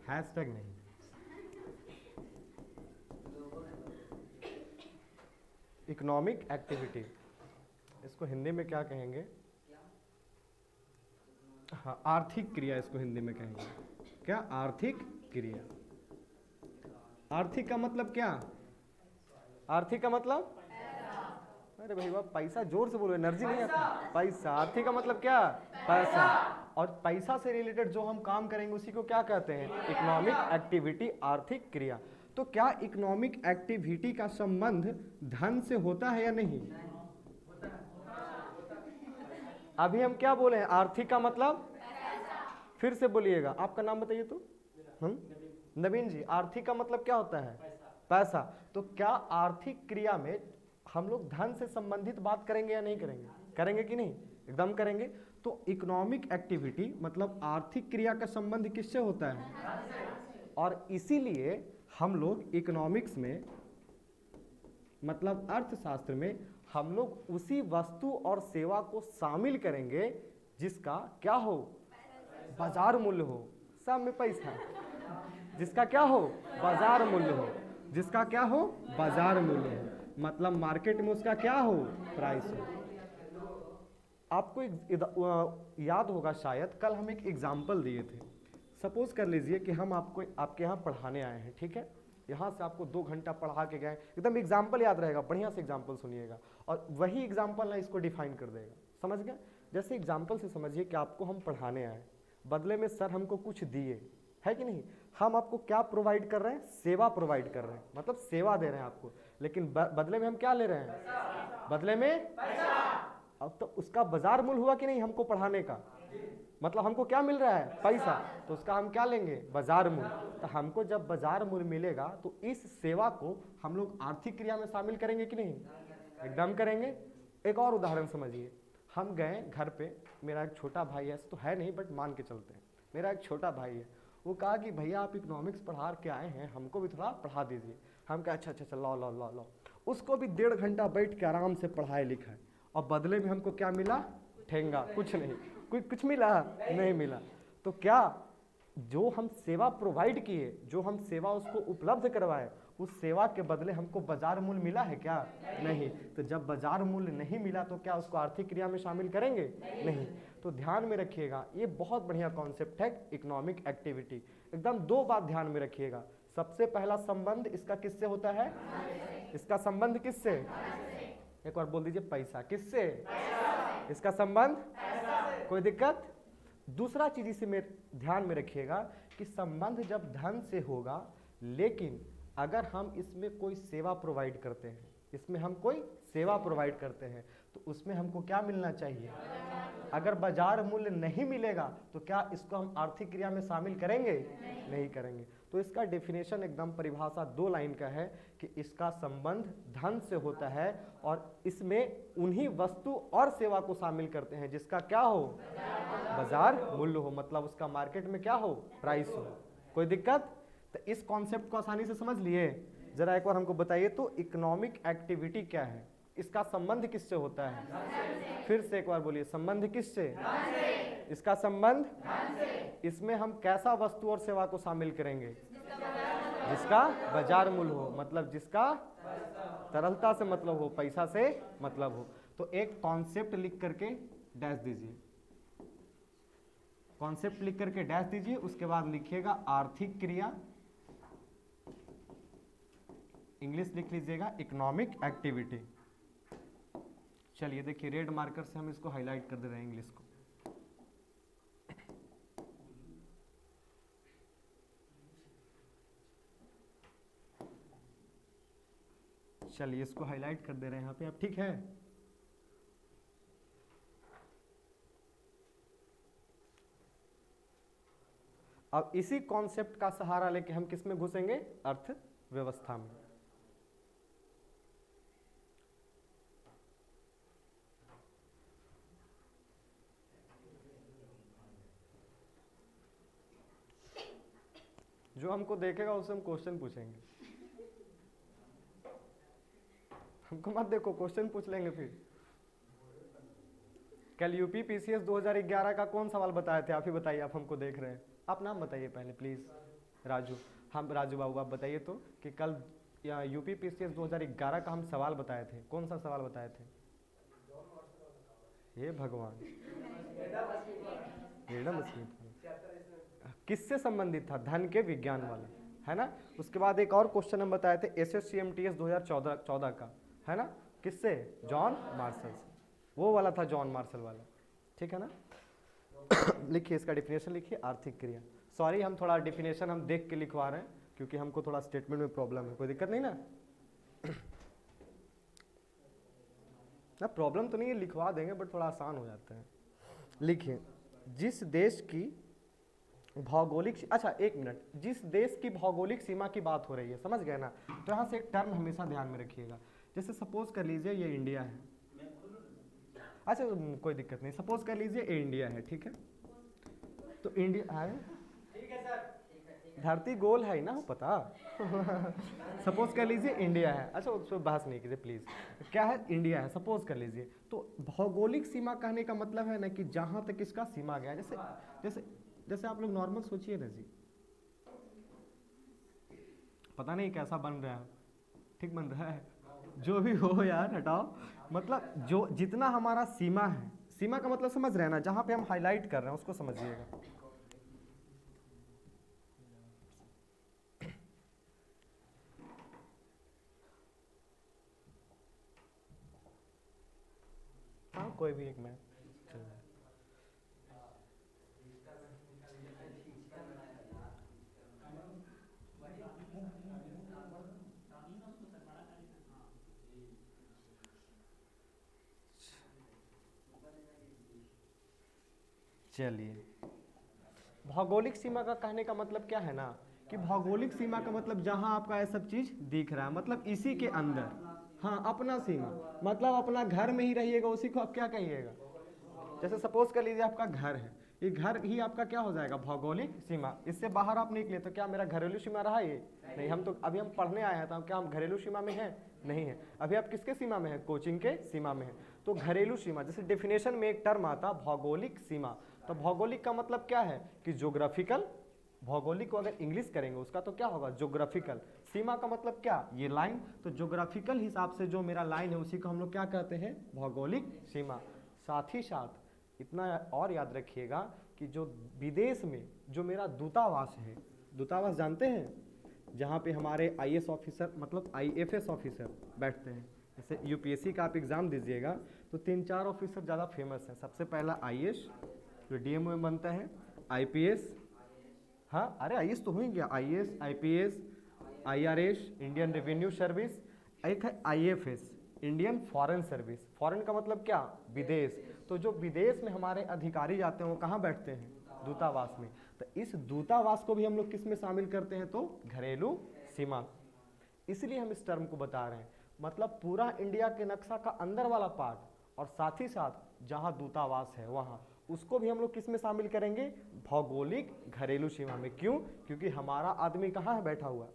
Hashtag नहीं। Economic activity, इसको हिंदी में क्या कहेंगे? हाँ, आर्थिक क्रिया इसको हिंदी में कहेंगे। क्या? आर्थिक क्रिया। आर्थिक का मतलब क्या? आर्थिक का मतलब? अरे भाई वाह, पैसा, जोर से बोलो, एनर्जी नहीं आता। पैसा। आर्थिक का मतलब क्या? पैसा। और पैसा से रिलेटेड जो हम काम करेंगे उसी को क्या कहते हैं? इकोनॉमिक एक्टिविटी, आर्थिक क्रिया। तो क्या इकोनॉमिक एक्टिविटी का संबंध धन से होता है या नहीं? अभी हम क्या बोले हैं? आर्थिक का मतलब? फिर से बोलिएगा, आपका नाम बताइए तो। नवीन जी। आर्थिक का मतलब क्या होता है? पैसा। तो क्या आर्थिक क्रिया में हम लोग धन से संबंधित बात करेंगे या नहीं करेंगे? करेंगे कि नहीं? एकदम करेंगे। तो इकोनॉमिक एक्टिविटी मतलब आर्थिक क्रिया का संबंध किससे होता है? और इसीलिए हम लोग इकोनॉमिक्स में मतलब अर्थशास्त्र में हम लोग उसी वस्तु और सेवा को शामिल करेंगे जिसका क्या हो? बाजार मूल्य हो। सब में पैसा। जिसका क्या हो? बाजार मूल्य हो। जिसका क्या हो? बाजार मूल्य हो। मतलब मार्केट में उसका क्या हो? प्राइस हो। आपको याद होगा शायद, कल हम एक एग्जाम्पल दिए थे। सपोज कर लीजिए कि हम आपके यहाँ पढ़ाने आए हैं, ठीक है? यहाँ से आपको 2 घंटा पढ़ा के गए, एकदम एग्जाम्पल याद रहेगा, बढ़िया से एग्जाम्पल सुनिएगा, और वही एग्जाम्पल ना इसको डिफाइन कर देगा। समझ गए? जैसे एग्जाम्पल से समझिए कि आपको हम पढ़ाने आए, बदले में सर हमको कुछ दिए, है कि नहीं? हम आपको क्या प्रोवाइड कर रहे हैं? सेवा प्रोवाइड कर रहे हैं, मतलब सेवा दे रहे हैं आपको, लेकिन बदले में हम क्या ले रहे हैं? बदले में पैसा। अब तो उसका बाजार मूल्य हुआ कि नहीं हमको पढ़ाने का? मतलब हमको क्या मिल रहा है? पैसा। तो उसका हम क्या लेंगे? बाजार मूल्य। तो हमको जब बाजार मूल्य मिलेगा तो इस सेवा को हम लोग आर्थिक क्रिया में शामिल करेंगे कि नहीं? एकदम करेंगे। एक और उदाहरण समझिए। हम गए घर पे, मेरा एक छोटा भाई है, तो है नहीं बट मान के चलते हैं, मेरा एक छोटा भाई है, वो कहा कि भैया आप इकोनॉमिक्स पढ़ा के आए हैं, हमको भी थोड़ा पढ़ा दीजिए। हम कहा अच्छा अच्छा अच्छा, लो लो लो लो। उसको भी 1.5 घंटा बैठ के आराम से पढ़ाए लिखा है, और बदले में हमको क्या मिला? ठेंगा। कुछ नहीं। कुछ मिला? नहीं मिला। तो क्या जो हम सेवा प्रोवाइड किए, जो हम सेवा उसको उपलब्ध करवाए, उस सेवा के बदले हमको बाजार मूल्य मिला है क्या? नहीं। तो जब बाजार मूल्य नहीं मिला तो क्या उसको आर्थिक क्रिया में शामिल करेंगे? नहीं। तो ध्यान में रखिएगा, ये बहुत बढ़िया कॉन्सेप्ट है इकोनॉमिक एक्टिविटी। एकदम 2 बात ध्यान में रखिएगा। सबसे पहला संबंध इसका किससे होता है? इसका संबंध किससे? एक बार बोल दीजिए, पैसा। किससे? इसका संबंध? कोई दिक्कत? दूसरा चीज इसे में ध्यान में रखिएगा कि संबंध जब धन से होगा, लेकिन अगर हम इसमें कोई सेवा प्रोवाइड करते हैं, इसमें हम कोई सेवा प्रोवाइड करते हैं, तो उसमें हमको क्या मिलना चाहिए? अगर बाजार मूल्य नहीं मिलेगा तो क्या इसको हम आर्थिक क्रिया में शामिल करेंगे? नहीं करेंगे। तो इसका डेफिनेशन एकदम परिभाषा 2 लाइन का है कि इसका संबंध धन से होता है और इसमें उन्हीं वस्तु और सेवा को शामिल करते हैं जिसका क्या हो? बाजार मूल्य हो, मतलब उसका मार्केट में क्या हो? प्राइस हो। कोई दिक्कत? तो इस कॉन्सेप्ट को आसानी से समझ लिए। जरा एक बार हमको बताइए तो इकोनॉमिक एक्टिविटी क्या है? इसका संबंध किससे होता है? फिर से एक बार बोलिए, संबंध किससे? इसका संबंध? इसमें हम कैसा वस्तु और सेवा को शामिल करेंगे? जिसका बाजार मूल्य हो, मतलब जिसका तरलता से मतलब हो, पैसा से मतलब हो। तो एक कॉन्सेप्ट लिख करके डैश दीजिए, कॉन्सेप्ट लिख करके डैश दीजिए, उसके बाद लिखिएगा आर्थिक क्रिया, इंग्लिश लिख लीजिएगा इकोनॉमिक एक्टिविटी। चलिए देखिए, रेड मार्कर से हम इसको हाईलाइट कर दे रहे हैं इंग्लिश को। चलिए इसको हाईलाइट कर दे रहे हैं यहाँ पे, अब ठीक है? अब इसी कॉन्सेप्ट का सहारा लेके हम किस में घुसेंगे? अर्थव्यवस्था में। जो हमको देखेगा उससे हम क्वेश्चन पूछेंगे, हमको मत देखो, क्वेश्चन पूछ लेंगे। फिर कल यूपी पीसीएस 2011 का कौन सवाल बताए थे? आप ही बताइए, आप हमको देख रहे हैं, आप नाम बताइए पहले प्लीज। राजू। हम राजू बाबू आप बताइए तो कि कल यूपी पीसीएस 2011 का हम सवाल बताए थे, कौन सा सवाल बताए थे? हे भगवान, एडम स्मिथ वाला किससे संबंधित था? धन के विज्ञान वाला, है ना। उसके बाद एक और क्वेश्चन हम बताए थे SSCMTS 2014 का, है ना, किससे? जॉन मार्शल से, वो वाला था जॉन मार्शल वाला, ठीक है ना। लिखिए इसका डिफिनेशन लिखिए, आर्थिक क्रिया। सॉरी हम थोड़ा डिफिनेशन हम देख के लिखवा रहे हैं क्योंकि हमको थोड़ा स्टेटमेंट में प्रॉब्लम है, कोई दिक्कत नहीं ना? ना प्रॉब्लम तो नहीं है, लिखवा देंगे बट थोड़ा आसान हो जाता है। लिखिए, जिस देश की भौगोलिक, अच्छा एक मिनट, जिस देश की भौगोलिक सीमा की बात हो रही है, समझ गए ना, तो यहाँ से एक टर्म हमेशा ध्यान में रखिएगा। जैसे सपोज कर लीजिए ये इंडिया है, अच्छा कोई दिक्कत नहीं, सपोज कर लीजिए ये इंडिया है, ठीक है, तो इंडिया है, ठीक है सर, धरती गोल है ही ना, पता। सपोज कर लीजिए इंडिया है, अच्छा उस पर बहस नहीं कीजिए प्लीज, क्या है? इंडिया है, सपोज कर लीजिए। तो भौगोलिक सीमा कहने का मतलब है ना कि जहां तक इसका सीमा गया, जैसे जैसे जैसे आप लोग नॉर्मल सोचिए ना जी, पता नहीं कैसा बन रहा है, ठीक बन रहा है, जो भी हो यार हटाओ, मतलब जो जितना हमारा सीमा है, सीमा का मतलब समझ रहे हैं ना, जहां पे हम हाईलाइट कर रहे हैं उसको समझिएगा। हाँ कोई भी एक मैं चल रहा है। चलिए, भौगोलिक सीमा का कहने का मतलब क्या है ना कि भौगोलिक सीमा का मतलब जहां आपका ये सब चीज दिख रहा है, मतलब इसी के अंदर, हाँ अपना सीमा, मतलब अपना घर में ही रहिएगा, उसी को आप क्या कहिएगा? जैसे सपोज कर लीजिए आपका घर है, ये घर ही आपका क्या हो जाएगा? भौगोलिक सीमा। इससे बाहर आप निकले तो क्या मेरा घरेलू सीमा रहा ये? नहीं, हम तो अभी हम पढ़ने आए हैं, तो हम क्या हम घरेलू सीमा में हैं? नहीं है। अभी आप किसके सीमा में है? कोचिंग के सीमा में है। तो घरेलू सीमा, जैसे डेफिनेशन में एक टर्म आता भौगोलिक सीमा, तो भौगोलिक का मतलब क्या है कि ज्योग्राफिकल, भौगोलिक को अगर इंग्लिश करेंगे उसका तो क्या होगा? ज्योग्राफिकल। सीमा का मतलब क्या? ये लाइन, तो ज्योग्राफिकल हिसाब से जो मेरा लाइन है उसी को हम लोग क्या कहते हैं? भौगोलिक सीमा। साथ ही साथ इतना और याद रखिएगा कि जो विदेश में जो मेरा दूतावास है, दूतावास जानते हैं, जहाँ पे हमारे आईएएस ऑफिसर मतलब आईएफएस ऑफिसर बैठते हैं। जैसे यूपीएससी का आप एग्ज़ाम दीजिएगा तो 3-4 ऑफिसर ज़्यादा फेमस हैं। सबसे पहला आईएएस, जो डीएमओ में बनता है, आईपीएस, हाँ अरे आईएएस तो हो ही गया, IAS, IPS, IRS, Indian revenue service, एक है IFS, Indian foreign service. Foreign का मतलब क्या? विदेश। तो जो विदेश में हमारे अधिकारी जाते हैं वो कहाँ बैठते हैं? दूतावास में। तो इस दूतावास को भी हम लोग किस में शामिल करते हैं? तो घरेलू सीमा। इसलिए हम इस टर्म को बता रहे हैं, मतलब पूरा इंडिया के नक्शा का अंदर वाला पार्ट और साथ ही साथ जहाँ दूतावास है वहाँ, उसको भी हम लोग किस में शामिल करेंगे? भौगोलिक घरेलू सीमा में। क्यों? क्योंकि हमारा आदमी कहाँ है बैठा हुआ?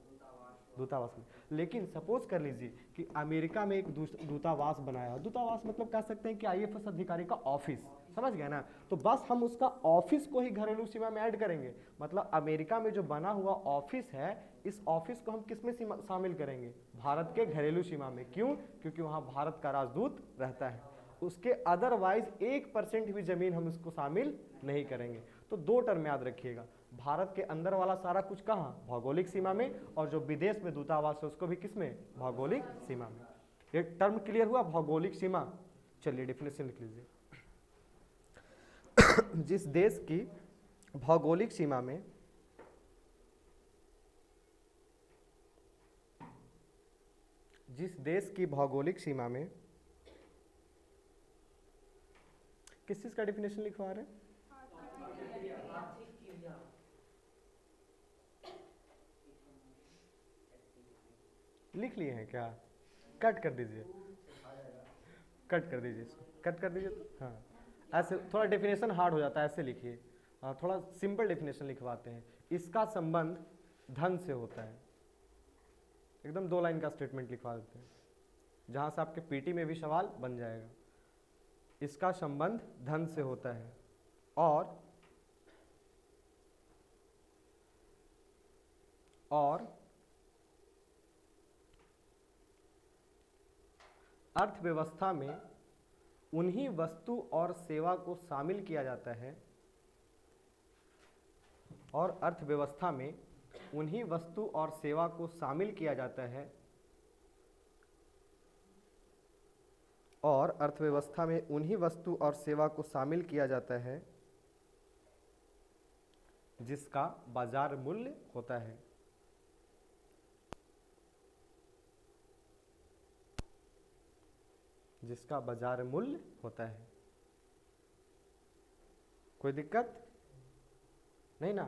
दूतावास में। लेकिन सपोज कर लीजिए कि अमेरिका में एक दूतावास बनाया, दूतावास मतलब कह सकते हैं कि आईएफएस अधिकारी का ऑफिस, समझ गए ना। तो बस हम उसका ऑफिस को ही घरेलू सीमा में ऐड करेंगे, मतलब अमेरिका में जो बना हुआ ऑफिस है, इस ऑफिस को हम किस में शामिल करेंगे? भारत के घरेलू सीमा में। क्यों? क्योंकि वहाँ भारत का राजदूत रहता है। उसके अदरवाइज 1% भी जमीन हम इसको शामिल नहीं करेंगे। तो दो टर्म याद रखिएगा, भारत के अंदर वाला सारा कुछ कहाँ? भौगोलिक सीमा में, और जो विदेश में दूतावास है उसको भी किस में? भौगोलिक सीमा में। एक टर्म क्लियर हुआ, भौगोलिक सीमा। चलिए डेफिनेशन लिख लीजिए। जिस देश की भौगोलिक सीमा में जिस देश की भौगोलिक सीमा में किस चीज का डेफिनेशन लिखवा रहे हैं? लिख लिए हैं क्या? कट कर दीजिए, कट कर दीजिए इसको, कट कर दीजिए तो हाँ, ऐसे थोड़ा डेफिनेशन हार्ड हो जाता है, ऐसे लिखिए। थोड़ा सिंपल डेफिनेशन लिखवाते हैं। इसका संबंध धन से होता है, एकदम 2 लाइन का स्टेटमेंट लिखवा देते हैं, जहाँ से आपके पीटी में भी सवाल बन जाएगा। इसका संबंध धन से होता है और और अर्थव्यवस्था में उन्हीं वस्तु और सेवा को शामिल किया जाता है, और अर्थव्यवस्था में उन्हीं वस्तु और सेवा को शामिल किया जाता है, और अर्थव्यवस्था में उन्हीं वस्तु और सेवा को शामिल किया जाता है जिसका बाजार मूल्य होता है। जिसका बाजार मूल्य होता है। कोई दिक्कत नहीं ना।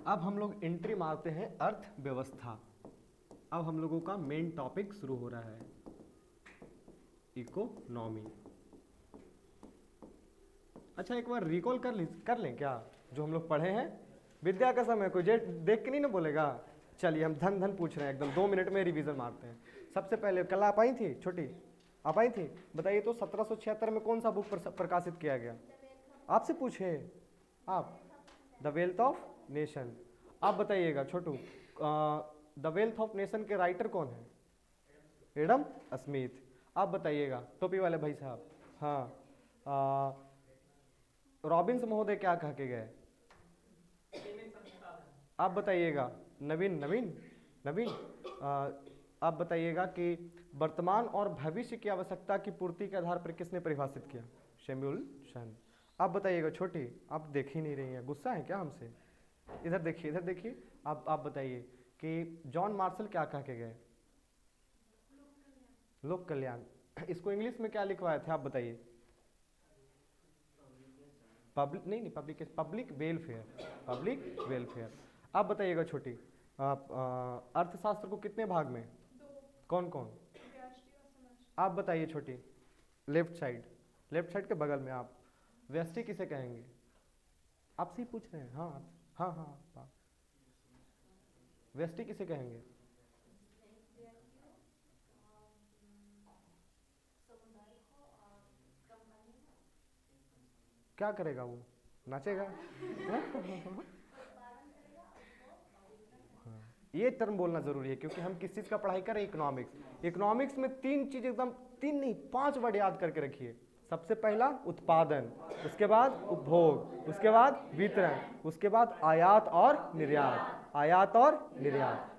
अब हम लोग एंट्री मारते हैं अर्थव्यवस्था। अब हम लोगों का मेन टॉपिक शुरू हो रहा है, इकोनॉमी। अच्छा, एक बार रिकॉल कर लें क्या जो हम लोग पढ़े हैं। विद्या का समय कोई देख के नहीं ना बोलेगा। चलिए हम धन धन पूछ रहे हैं, एकदम 2 मिनट में रिवीजन मारते हैं। सबसे पहले कल आप आई थी, छोटी आप आई थी, बताइए तो 1776 में कौन सा बुक प्रकाशित किया गया? आपसे पूछे आप, द वेल्थ ऑफ नेशन। आप बताइएगा छोटू, द वेल्थ ऑफ नेशन के राइटर कौन है? Adam Smith. आप बताइएगा टोपी वाले भाई साहब। हाँ, रॉबिन्स महोदय क्या कह के गए? आप बताइएगा। नवीन आप बताइएगा कि वर्तमान और भविष्य की आवश्यकता की पूर्ति के आधार पर किसने परिभाषित किया? सैमुअल। आप बताइएगा छोटी, आप देख ही नहीं रही हैं, गुस्सा है क्या हमसे? इधर देखिए आप बताइए कि जॉन मार्शल क्या कह के गए? लोक कल्याण। इसको इंग्लिश में क्या लिखवाए थे आप बताइए? Public welfare. आप बताइएगा छोटी, अर्थशास्त्र को कितने भाग में? कौन कौन? आप बताइए छोटी। लेफ्ट साइड के बगल में आप, व्यष्टि किसे कहेंगे? आपसे ही पूछ रहे हैं। हाँ, व्यष्टि किसे कहेंगे? क्या करेगा वो? नाचेगा? ये टर्म बोलना जरूरी है क्योंकि हम किस चीज का पढ़ाई कर रहे हैं? इकोनॉमिक्स में 3 चीज, एकदम 3 नहीं 5 वर्ड याद करके रखिए। सबसे पहला उत्पादन, उसके बाद उपभोग, उसके बाद वितरण, उसके बाद आयात और निर्यात।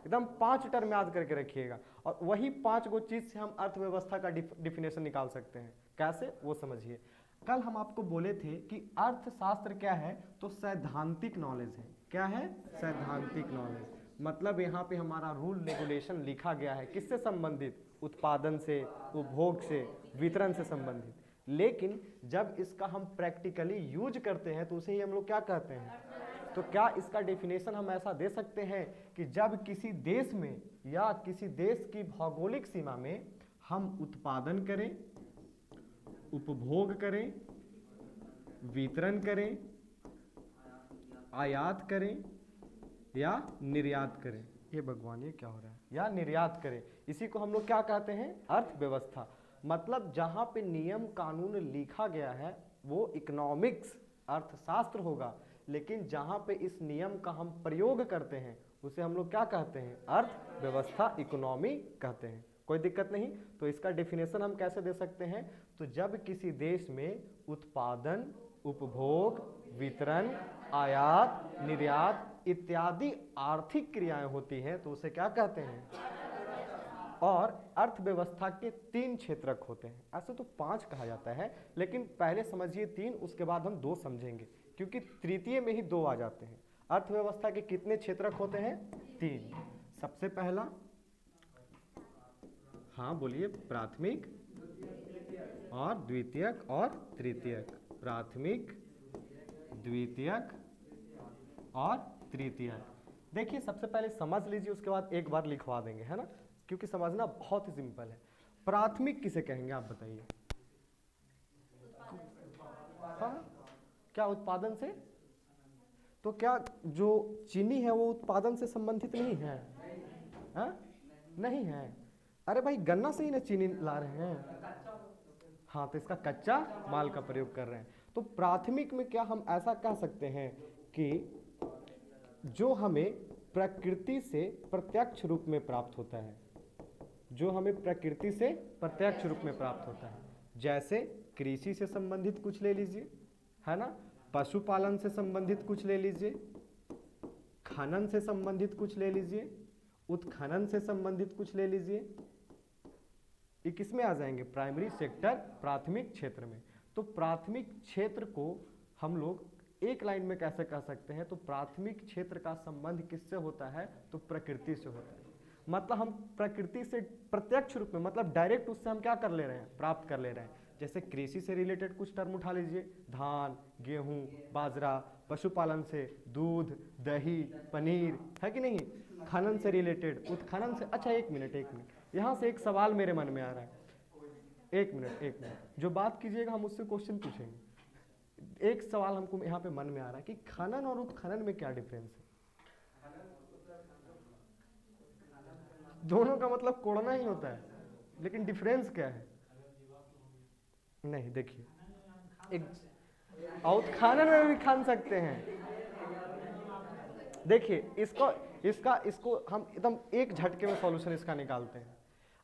एकदम 5 टर्म याद करके रखिएगा, और वही 5 गो चीज से हम अर्थव्यवस्था का डिफिनेशन निकाल सकते हैं। कैसे, वो समझिए। कल हम आपको बोले थे कि अर्थशास्त्र क्या है, तो सैद्धांतिक नॉलेज है। क्या है? सैद्धांतिक नॉलेज। मतलब यहाँ पे हमारा रूल रेगुलेशन लिखा गया है, किससे संबंधित? उत्पादन से, उपभोग से, वितरण से संबंधित। लेकिन जब इसका हम प्रैक्टिकली यूज करते हैं तो उसे ही हम लोग क्या कहते हैं? तो क्या इसका डेफिनेशन हम ऐसा दे सकते हैं कि जब किसी देश में या किसी देश की भौगोलिक सीमा में हम उत्पादन करें, उपभोग करें, वितरण करें, आयात करें या निर्यात करें, ये भगवान ये क्या हो रहा है, या निर्यात करें, इसी को हम लोग क्या कहते हैं? अर्थव्यवस्था। मतलब जहां पे नियम कानून लिखा गया है वो इकोनॉमिक्स, अर्थशास्त्र होगा, लेकिन जहां पे इस नियम का हम प्रयोग करते हैं उसे हम लोग क्या कहते हैं? अर्थव्यवस्था, इकोनॉमी कहते हैं। कोई दिक्कत नहीं। तो इसका डेफिनेशन हम कैसे दे सकते हैं? तो जब किसी देश में उत्पादन, उपभोग, वितरण, आयात, निर्यात इत्यादि आर्थिक क्रियाएं होती हैं तो उसे क्या कहते हैं? और अर्थव्यवस्था के 3 क्षेत्रक होते हैं। ऐसे तो 5 कहा जाता है, लेकिन पहले समझिए 3, उसके बाद हम 2 समझेंगे, क्योंकि तृतीय में ही 2 आ जाते हैं। अर्थव्यवस्था के कितने क्षेत्रक होते हैं? 3। सबसे पहला, हाँ बोलिए, प्राथमिक और द्वितीयक और तृतीयक। प्राथमिक, द्वितीयक और तृतीयक। देखिए सबसे पहले समझ लीजिए, उसके बाद एक बार लिखवा देंगे, है ना, क्योंकि समझना बहुत ही सिंपल है। प्राथमिक किसे कहेंगे आप बताइए? हाँ, क्या उत्पादन से? तो क्या जो चीनी है वो उत्पादन से संबंधित नहीं है? हाँ? नहीं है। अरे भाई गन्ना से ही ना चीनी ला रहे हैं। हाँ, तो इसका कच्चा माल का प्रयोग कर रहे हैं। तो प्राथमिक में क्या हम ऐसा कह सकते हैं कि जो हमें प्रकृति से प्रत्यक्ष रूप में प्राप्त होता है, जो हमें प्रकृति से प्रत्यक्ष रूप में प्राप्त होता है। जैसे कृषि से संबंधित कुछ ले लीजिए, है ना, पशुपालन से संबंधित कुछ ले लीजिए, खनन से संबंधित कुछ ले लीजिए, उत्खनन से संबंधित कुछ ले लीजिए। ये किस में आ जाएंगे? प्राइमरी सेक्टर, प्राथमिक क्षेत्र में। तो प्राथमिक क्षेत्र को हम लोग एक लाइन में कैसे कह सकते हैं? तो प्राथमिक क्षेत्र का संबंध किससे होता है? तो प्रकृति से होता है। मतलब हम प्रकृति से प्रत्यक्ष रूप में, मतलब डायरेक्ट उससे हम क्या कर ले रहे हैं? प्राप्त कर ले रहे हैं। जैसे कृषि से रिलेटेड कुछ टर्म उठा लीजिए, धान, गेहूं, बाजरा, पशुपालन से दूध, दही, पनीर, है कि नहीं, खनन से रिलेटेड, उत्खनन से। अच्छा एक मिनट, यहाँ से एक सवाल मेरे मन में आ रहा है। एक मिनट, जो बात कीजिएगा हम उससे क्वेश्चन पूछेंगे। एक सवाल हमको यहाँ पे मन में आ रहा है कि खनन और उत्खनन में क्या डिफरेंस है? दोनों का मतलब कोड़ना ही होता है, लेकिन डिफरेंस क्या है? नहीं, देखिए, एक उत्खनन में भी खान सकते हैं। देखिए इसको हम एकदम एक झटके में सॉल्यूशन इसका निकालते हैं।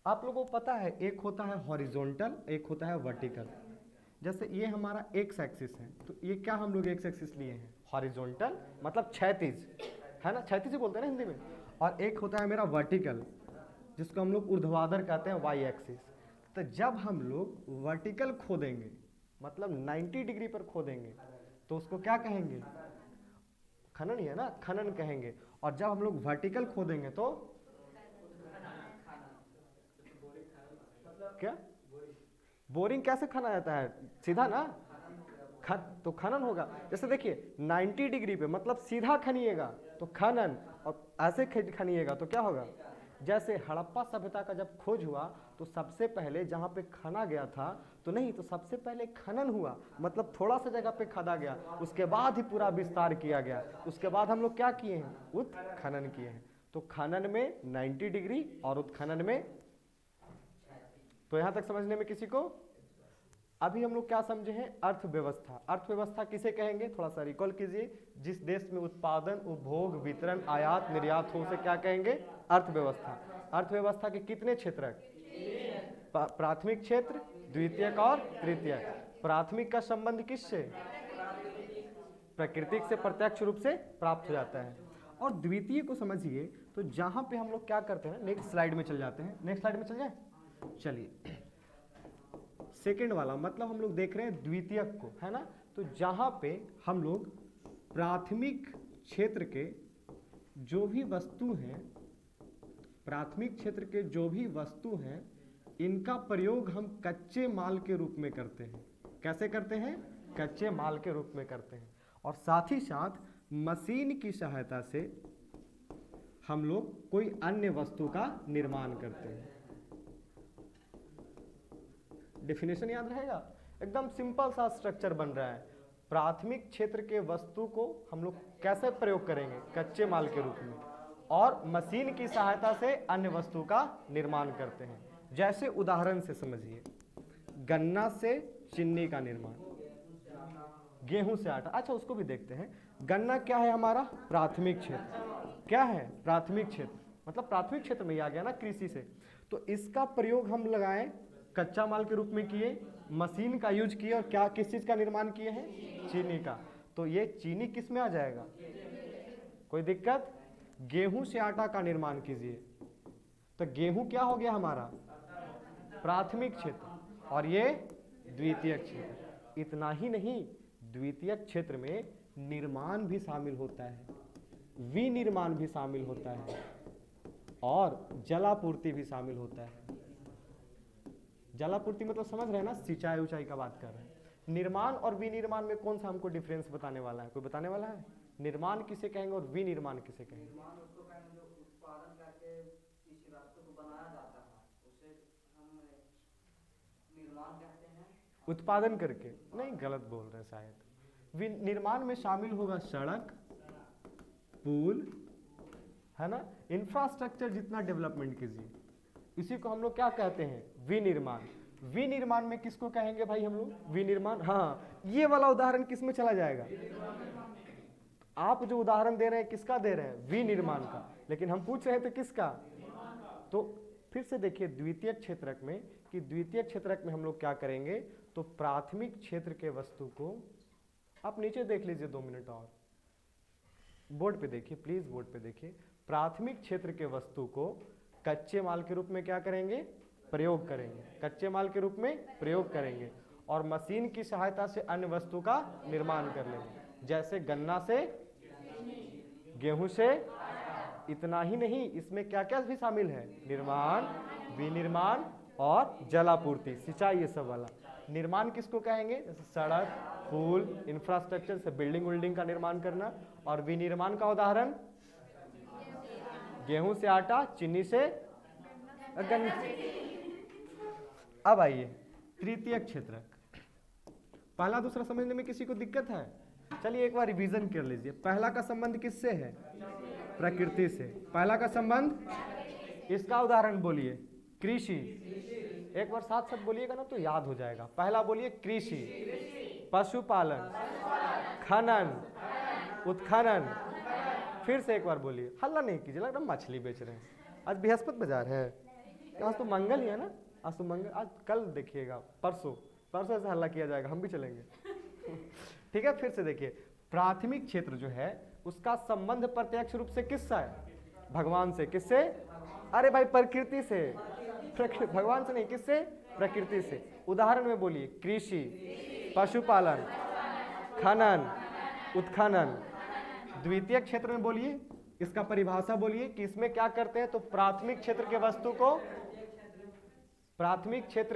आप लोगों को पता है, एक होता है हॉरिजॉन्टल, एक होता है वर्टिकल। जैसे ये हमारा एक्स एक्सिस है, तो ये क्या हम लोग एक्स एक्सिस लिए हैं? हॉरिजॉन्टल, मतलब क्षैतिज, है ना, क्षैतिज ही बोलते हैं ना हिंदी में। और एक होता है मेरा वर्टिकल, जिसको हम लोग ऊर्ध्वाधर कहते हैं, वाई एक्सिस। तो जब हम लोग वर्टिकल खोदेंगे, मतलब 90 डिग्री पर खोदेंगे, तो उसको क्या कहेंगे? खनन ही है ना, खनन कहेंगे। और जब हम लोग वर्टिकल खोदेंगे तो क्या? बोरिंग कैसे खना जाता है? सीधा ना, तो खनन होगा। जैसे देखिए 90 डिग्री पे, मतलब सीधा खनिएगा तो खनन, और ऐसे खनिएगा तो क्या होगा? जैसे हड़प्पा सभ्यता का जब खोज हुआ तो सबसे पहले जहाँ पे खना गया था, तो नहीं, तो सबसे पहले खनन हुआ, मतलब थोड़ा सा जगह पे खदा गया, उसके बाद ही पूरा विस्तार किया गया। उसके बाद हम लोग क्या किए हैं? उत्खनन किए हैं। तो खनन में 90 डिग्री और उत्खनन में, तो यहाँ तक समझने में किसी को? अभी हम लोग क्या समझे हैं? अर्थव्यवस्था। अर्थव्यवस्था किसे कहेंगे? थोड़ा सा रिकॉल कीजिए। जिस देश में उत्पादन, उपभोग, वितरण, आयात, निर्यात हो, उसे क्या कहेंगे? अर्थव्यवस्था। अर्थव्यवस्था के कितने क्षेत्र? प्राथमिक क्षेत्र, द्वितीयक और तृतीयक। प्राथमिक का संबंध किससे? प्रकृति से प्रत्यक्ष रूप से प्राप्त हो जाता है। और द्वितीय को समझिए, तो जहां पे हम लोग क्या करते हैं, नेक्स्ट स्लाइड में चल जाते हैं। नेक्स्ट स्लाइड में चल जाए, चलिए। सेकेंड वाला, मतलब हम लोग देख रहे हैं द्वितीयक को, है ना। तो जहां पे हम लोग प्राथमिक क्षेत्र के जो भी वस्तु हैं, प्राथमिक क्षेत्र के जो भी वस्तु हैं, इनका प्रयोग हम कच्चे माल के रूप में करते हैं। कैसे करते हैं? कच्चे माल के रूप में करते हैं। और साथ ही साथ मशीन की सहायता से हम लोग कोई अन्य वस्तु का निर्माण करते हैं। डेफिनेशन याद रहेगा? एकदम सिंपल सा स्ट्रक्चर बन रहा है। प्राथमिक क्षेत्र के वस्तु को हम लोग कैसे प्रयोग करेंगे? कच्चे माल के रूप में, और मशीन की सहायता से अन्य वस्तु का निर्माण करते हैं। जैसे उदाहरण से समझिए, गन्ना से चीनी का निर्माण, गेहूं से आटा। अच्छा उसको भी देखते हैं। गन्ना क्या है हमारा? प्राथमिक क्षेत्र। क्या है? प्राथमिक क्षेत्र, मतलब प्राथमिक क्षेत्र में ही आ गया ना, कृषि से। तो इसका प्रयोग हम लगाएं, कच्चा माल के रूप में किए, मशीन का यूज किए, और क्या किस चीज का निर्माण किए हैं? चीनी का। तो ये चीनी किस में आ जाएगा? कोई दिक्कत? गेहूं से आटा का निर्माण कीजिए, तो गेहूं क्या हो गया हमारा? प्राथमिक क्षेत्र, और ये द्वितीयक क्षेत्र। इतना ही नहीं, द्वितीयक क्षेत्र में निर्माण भी शामिल होता है, विनिर्माण भी शामिल होता है, और जलापूर्ति भी शामिल होता है। जलापूर्ति मतलब समझ रहे हैं ना, सिंचाई उचाई का बात कर रहे हैं। निर्माण और विनिर्माण में कौन सा हमको डिफरेंस बताने वाला है? कोई बताने वाला है? निर्माण किसे कहेंगे और विनिर्माण किसे कहेंगे? उत्पादन करके किसी वस्तु को बनाया जाता है, उसे हम निर्माण कहते हैं। उत्पादन करके नहीं, गलत बोल रहे हैं शायद। निर्माण में शामिल होगा सड़क, पुल, है ना, इंफ्रास्ट्रक्चर जितना डेवलपमेंट कीजिए, इसी को हम लोग क्या कहते हैं? विनिर्माण। विनिर्माण में किसको कहेंगे भाई हम लोग? विनिर्माण। हाँ, ये वाला उदाहरण किस में चला जाएगा? आप जो उदाहरण दे रहे हैं किसका दे रहे हैं? विनिर्माण का, लेकिन हम पूछ रहे हैं तो किसका? तो फिर से देखिए द्वितीयक क्षेत्रक में, कि द्वितीयक क्षेत्रक में हम लोग क्या करेंगे, तो प्राथमिक क्षेत्र के वस्तु को, आप नीचे देख लीजिए 2 मिनट और, बोर्ड पे देखिए प्लीज, बोर्ड पे देखिए, प्राथमिक क्षेत्र के वस्तु को कच्चे माल के रूप में क्या करेंगे? प्रयोग करेंगे, कच्चे माल के रूप में प्रयोग करेंगे, और मशीन की सहायता से अन्य वस्तु का निर्माण कर लेंगे, जैसे गन्ना से, गेहूं से। इतना ही नहीं, इसमें क्या क्या भी शामिल है? निर्माण, विनिर्माण और जलापूर्ति, सिंचाई, ये सब वाला। निर्माण किसको कहेंगे? जैसे सड़क, पुल, इंफ्रास्ट्रक्चर से बिल्डिंग विल्डिंग का निर्माण करना। और विनिर्माण का उदाहरण गेहूं से आटा, चीनी से गन्ना। अब आइए तृतीयक क्षेत्रक। पहला दूसरा समझने में किसी को दिक्कत है? चलिए एक बार रिवीजन कर लीजिए। पहला का संबंध किससे है? प्रकृति से। पहला का संबंध, इसका उदाहरण बोलिए कृषि। एक बार साथ साथ बोलिएगा ना तो याद हो जाएगा। पहला बोलिए कृषि, पशुपालन, खनन, उत्खनन। फिर से एक बार बोलिए, हल्ला नहीं कीजिए, लग रहा है मछली बेच रहे हैं। आज बृहस्पति बाजार है, आज तो मंगल ही है ना, आज तो मंगल, आज कल देखिएगा, परसों से हल्ला किया जाएगा, हम भी चलेंगे। ठीक है, फिर से देखिए, प्राथमिक क्षेत्र जो है उसका संबंध प्रत्यक्ष रूप से किससे है? भगवान से। किससे? अरे भाई प्रकृति से, भगवान से नहीं, किससे? प्रकृति से। उदाहरण में बोलिए कृषि, पशुपालन, खनन, उत्खनन। द्वितीय क्षेत्र में बोलिए, इसका परिभाषा बोलिए कि इसमें क्या करते हैं, तो प्राथमिक क्षेत्र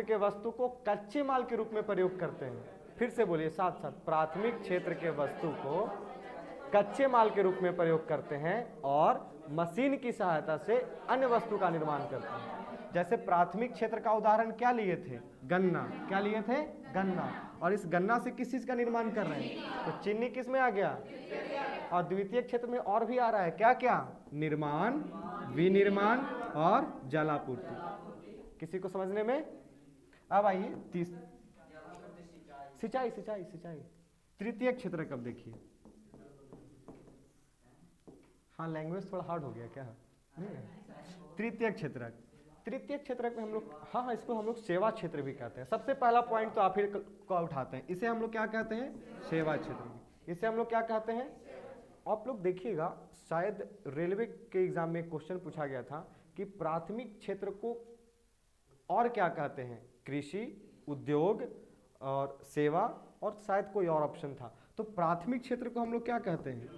के वस्तु को कच्चे माल के रूप में प्रयोग करते हैं। फिर से बोलिए साथ साथ, प्राथमिक क्षेत्र के वस्तु को कच्चे माल के रूप में प्रयोग करते हैं और मशीन की सहायता से अन्य वस्तु का निर्माण करते हैं। जैसे प्राथमिक क्षेत्र का उदाहरण क्या लिए थे? गन्ना। क्या लिए थे? गन्ना। और इस गन्ना से किस चीज का निर्माण कर रहे हैं? तो चीनी किस में आ गया? और द्वितीय क्षेत्र में और भी आ रहा है, क्या क्या? निर्माण, विनिर्माण और जलापूर्ति। किसी को समझने में? अब आइए सिंचाई। तृतीय क्षेत्र कब देखिए, हाँ लैंग्वेज थोड़ा हार्ड हो गया क्या? तृतीय क्षेत्रक में हम लोग, हाँ इसको हम लोग सेवा क्षेत्र भी कहते हैं। सबसे पहला पॉइंट तो आप ही को उठाते हैं, इसे हम लोग क्या कहते हैं? सेवा क्षेत्र। इसे हम लोग क्या कहते हैं? आप लोग देखिएगा, शायद रेलवे के एग्जाम में क्वेश्चन पूछा गया था कि प्राथमिक क्षेत्र को और क्या कहते हैं? कृषि, उद्योग और सेवा, और शायद कोई और ऑप्शन था। तो प्राथमिक क्षेत्र को हम लोग क्या कहते हैं?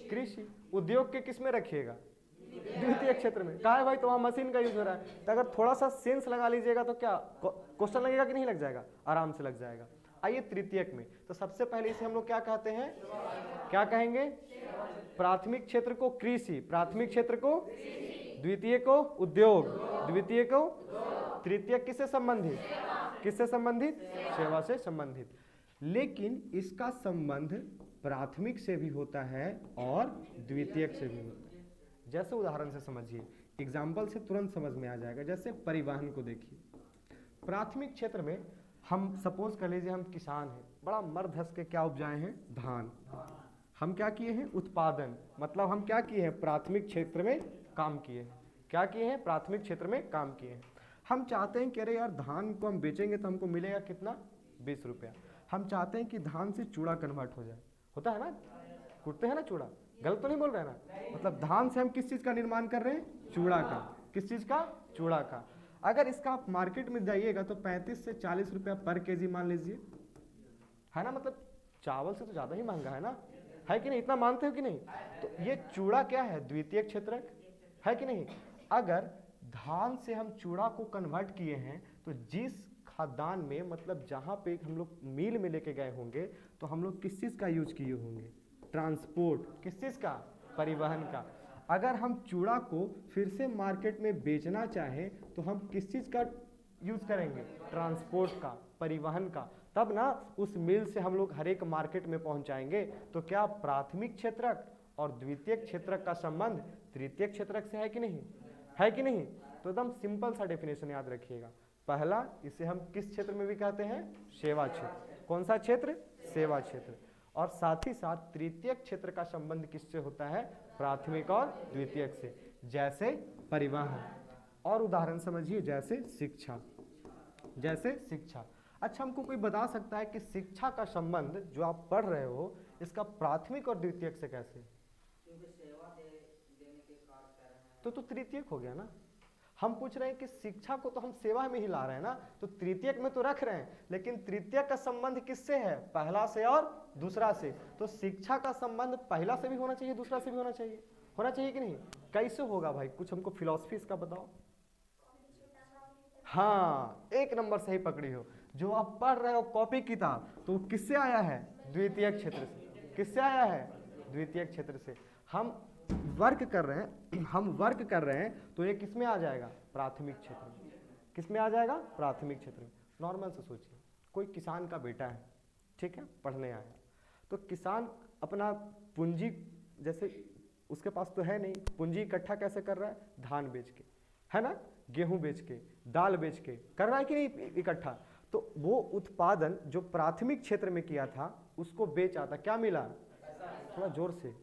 कृषि। उद्योग के किस में रखिएगा? द्वितीय क्षेत्र में। कहा है भाई, तो वहाँ मशीन का यूज हो रहा है, तो अगर थोड़ा सा सेंस लगा लीजिएगा तो क्या क्वेश्चन लगेगा कि नहीं लग जाएगा? आराम से लग जाएगा। आइए तृतीयक में, तो सबसे पहले इसे हम लोग क्या कहते हैं? क्या कहेंगे? प्राथमिक क्षेत्र को कृषि, प्राथमिक क्षेत्र को, द्वितीय को उद्योग, द्वितीय को, तृतीय किससे संबंधित? किससे संबंधित? सेवा से संबंधित। लेकिन इसका संबंध प्राथमिक से भी होता है और द्वितीयक से भी होता है। जैसे उदाहरण से समझिए, एग्जाम्पल से तुरंत समझ में आ जाएगा। जैसे परिवहन को देखिए, प्राथमिक क्षेत्र में हम सपोज कर लीजिए हम किसान हैं, बड़ा मर्द हंस के क्या उपजाए हैं? धान। हम क्या किए हैं? उत्पादन। मतलब हम क्या किए हैं? प्राथमिक क्षेत्र में काम किए हैं। क्या किए हैं? प्राथमिक क्षेत्र में काम किए हैं। हम चाहते हैं कि अरे यार धान को हम बेचेंगे तो हमको मिलेगा कितना? 20 रुपया। हम चाहते हैं कि धान से चूड़ा कन्वर्ट हो जाए, होता है ना, कूटते हैं ना चूड़ा, गलत तो नहीं बोल रहे हैं ना? मतलब धान से हम किस चीज का निर्माण कर रहे हैं? चूड़ा का। किस चीज का? चूड़ा का। अगर इसका आप मार्केट में जाइएगा तो 35 से 40 रुपया पर केजी मान लीजिए, है ना? मतलब चावल से तो ज्यादा ही महंगा है ना, है कि नहीं? इतना मानते हो कि नहीं? तो ये चूड़ा क्या है? द्वितीय क्षेत्रक है कि नहीं? अगर धान से हम चूड़ा को कन्वर्ट किए हैं तो जिस खाद्यान्न में, मतलब जहाँ पे हम लोग मील में लेके गए होंगे, तो हम लोग किस चीज़ का यूज किए होंगे? ट्रांसपोर्ट। किस चीज़ का? परिवहन का। अगर हम चूड़ा को फिर से मार्केट में बेचना चाहें तो हम किस चीज़ का यूज करेंगे? ट्रांसपोर्ट का, परिवहन का। तब ना उस मिल से हम लोग हर एक मार्केट में पहुंचाएंगे। तो क्या प्राथमिक क्षेत्रक और द्वितीय क्षेत्रक का संबंध तृतीय क्षेत्रक से है कि नहीं? है कि नहीं? तो एकदम सिंपल सा डेफिनेशन याद रखिएगा। पहला, इसे हम किस क्षेत्र में भी कहते हैं? सेवा क्षेत्र। कौन सा क्षेत्र? सेवा क्षेत्र। और साथ ही साथ तृतीयक क्षेत्र का संबंध किससे होता है? प्राथमिक और द्वितीयक से, जैसे परिवहन। और उदाहरण समझिए, जैसे शिक्षा, जैसे शिक्षा। अच्छा, हमको कोई बता सकता है कि शिक्षा का संबंध जो आप पढ़ रहे हो इसका प्राथमिक और द्वितीयक से कैसे? क्योंकि सेवा देने के कार्य कर रहे हैं। तो तृतीयक हो गया ना। हम पूछ रहे हैं कि शिक्षा को तो हम सेवा में ही ला रहे हैं ना, तो तृतीयक में तो रख रहे हैं, लेकिन तृतीयक का संबंध किससे है? पहला से और दूसरा से। तो शिक्षा का संबंध पहला से भी होना चाहिए, दूसरा से भी होना चाहिए, होना चाहिए कि नहीं? कैसे होगा भाई? कुछ हमको फिलॉसफी इसका बताओ। हाँ, एक नंबर सही पकड़ी हो। जो आप पढ़ रहे हो कॉपी किताब, तो किससे आया है? द्वितीयक क्षेत्र से। किससे आया है? द्वितीयक क्षेत्र से। हम वर्क कर रहे हैं, हम वर्क कर रहे हैं, तो ये किसमें आ जाएगा? प्राथमिक क्षेत्र में। किसमें आ जाएगा? प्राथमिक क्षेत्र में। नॉर्मल से सोचिए, कोई किसान का बेटा है, ठीक है, पढ़ने आया, तो किसान अपना पूंजी, जैसे उसके पास तो है नहीं, पूंजी इकट्ठा कैसे कर रहा है? धान बेच के, है ना, गेहूं बेच के, दाल बेच के कर रहा है कि नहीं इकट्ठा? तो वो उत्पादन जो प्राथमिक क्षेत्र में किया था उसको बेचा था, क्या मिला? थोड़ा जोर से,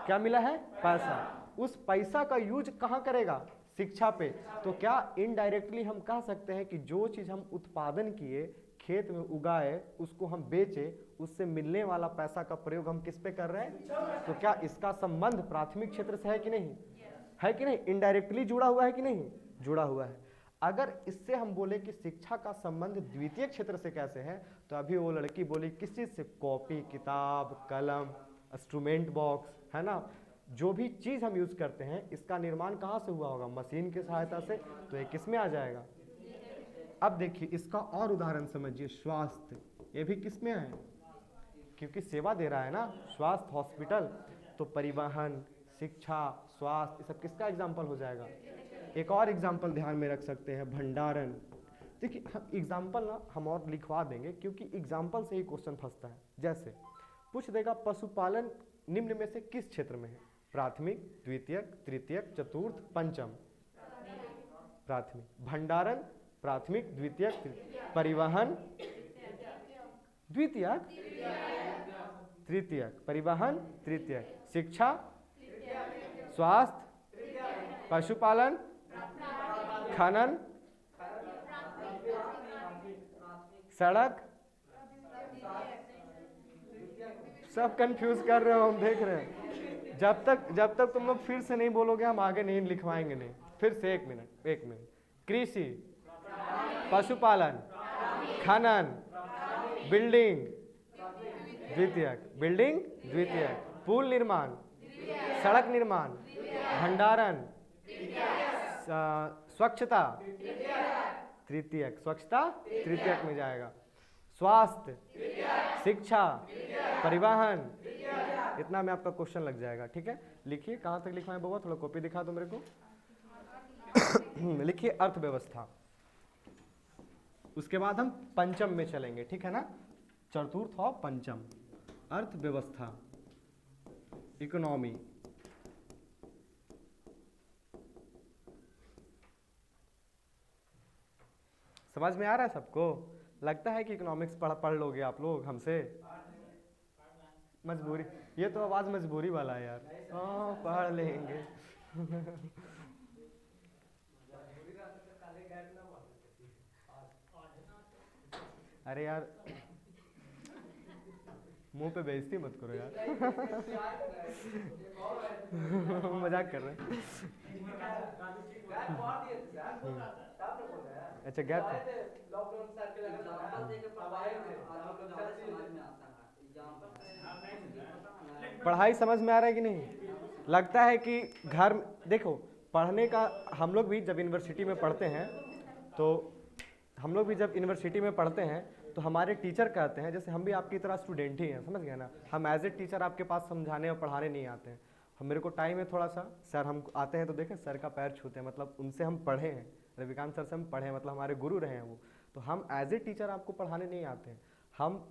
क्या मिला है? पैसा। उस पैसा का यूज कहाँ करेगा? शिक्षा पे। तो क्या इनडायरेक्टली हम कह सकते हैं कि जो चीज हम उत्पादन किए, खेत में उगाए, उसको हम बेचे, उससे मिलने वाला पैसा का प्रयोग हम किस पे कर रहे हैं? तो क्या इसका संबंध प्राथमिक क्षेत्र से है कि नहीं? है कि नहीं? इनडायरेक्टली जुड़ा हुआ है कि नहीं? जुड़ा हुआ है। अगर इससे हम बोले कि शिक्षा का संबंध द्वितीय क्षेत्र से कैसे है, तो अभी वो लड़की बोली किस चीज से? कॉपी, किताब, कलम, इंस्ट्रूमेंट बॉक्स, है ना, जो भी चीज हम यूज करते हैं इसका निर्माण कहाँ से हुआ होगा? मशीन की सहायता से। तो ये किस में आ जाएगा? अब देखिए इसका और उदाहरण समझिए, स्वास्थ्य। ये भी किस में है? क्योंकि सेवा दे रहा है ना, स्वास्थ्य, हॉस्पिटल। तो परिवहन, शिक्षा, स्वास्थ्य, ये सब किसका एग्जाम्पल हो जाएगा? एक और एग्जाम्पल ध्यान में रख सकते हैं, भंडारण। देखिए हम एग्जाम्पल ना हम और लिखवा देंगे, क्योंकि एग्जाम्पल से ही क्वेश्चन फंसता है। जैसे पूछ देगा पशुपालन निम्न में से किस क्षेत्र में है? प्राथमिक, द्वितीयक, तृतीयक, चतुर्थ, पंचम। प्राथमिक। भंडारण प्राथमिक, द्वितीयक, परिवहन द्वितीयक, तृतीयक, परिवहन तृतीयक, शिक्षा, स्वास्थ्य, पशुपालन, खनन, सड़क। सब कंफ्यूज कर रहे हो, हम देख रहे हैं। जब तक तुम लोग फिर से नहीं बोलोगे हम आगे नहीं लिखवाएंगे नहीं। फिर से एक मिनट। कृषि, पशुपालन, खनन, बिल्डिंग द्वितीयक, बिल्डिंग द्वितीयक, पुल निर्माण, सड़क निर्माण, भंडारण, स्वच्छता तृतीयक, स्वच्छता तृतीयक में जाएगा, स्वास्थ्य, शिक्षा, परिवहन, इतना में आपका क्वेश्चन लग जाएगा। ठीक है, लिखिए कहाँ तक लिखवाएं बाबा, थोड़ा कॉपी दिखा दो मेरे को। लिखिए अर्थव्यवस्था। उसके बाद हम पंचम में चलेंगे, ठीक है ना, चतुर्थ और पंचम। अर्थव्यवस्था, इकोनॉमी, समझ में आ रहा है सबको? लगता है कि इकोनॉमिक्स पढ़ लोगे आप लोग हमसे। मजबूरी, ये तो आवाज मजबूरी वाला है यार। हाँ पढ़ लेंगे। अरे यार मुंह पे बेइज्जती मत करो यार। मजाक कर रहे हैं। अच्छा गया था। पढ़ाई समझ में आ रहा है कि नहीं? लगता है कि घर देखो पढ़ने का, हम लोग भी जब यूनिवर्सिटी में पढ़ते हैं तो हमारे टीचर कहते हैं, जैसे हम भी आपकी तरह स्टूडेंट ही हैं, समझ गए ना, हम एज ए टीचर आपके पास समझाने और पढ़ाने नहीं आते हैं। हम मेरे को टाइम है थोड़ा सा, सर हम आते हैं तो देखें सर का पैर छूते हैं, मतलब उनसे हम पढ़े हैं, रविकांत सर से हम पढ़े हैं, मतलब हमारे गुरु रहे हैं वो। तो हम एज ए टीचर आपको पढ़ाने नहीं आते हैं। हम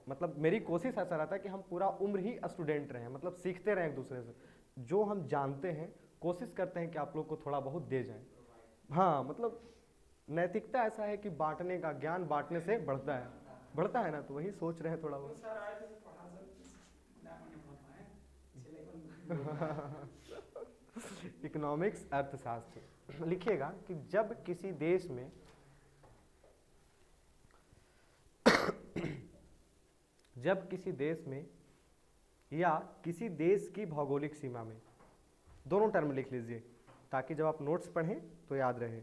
मतलब मेरी कोशिश ऐसा रहता है कि हम पूरा उम्र ही स्टूडेंट रहें, मतलब सीखते रहें एक दूसरे से। जो हम जानते हैं कोशिश करते हैं कि आप लोग को थोड़ा बहुत दे जाएं। हाँ मतलब नैतिकता ऐसा है कि बांटने का, ज्ञान बांटने से बढ़ता है ना, तो वही सोच रहे हैं थोड़ा बहुत। इकोनॉमिक्स अर्थशास्त्र। लिखिएगा कि जब किसी देश में या किसी देश की भौगोलिक सीमा में, दोनों टर्म लिख लीजिए ताकि जब आप नोट्स पढ़ें तो याद रहे।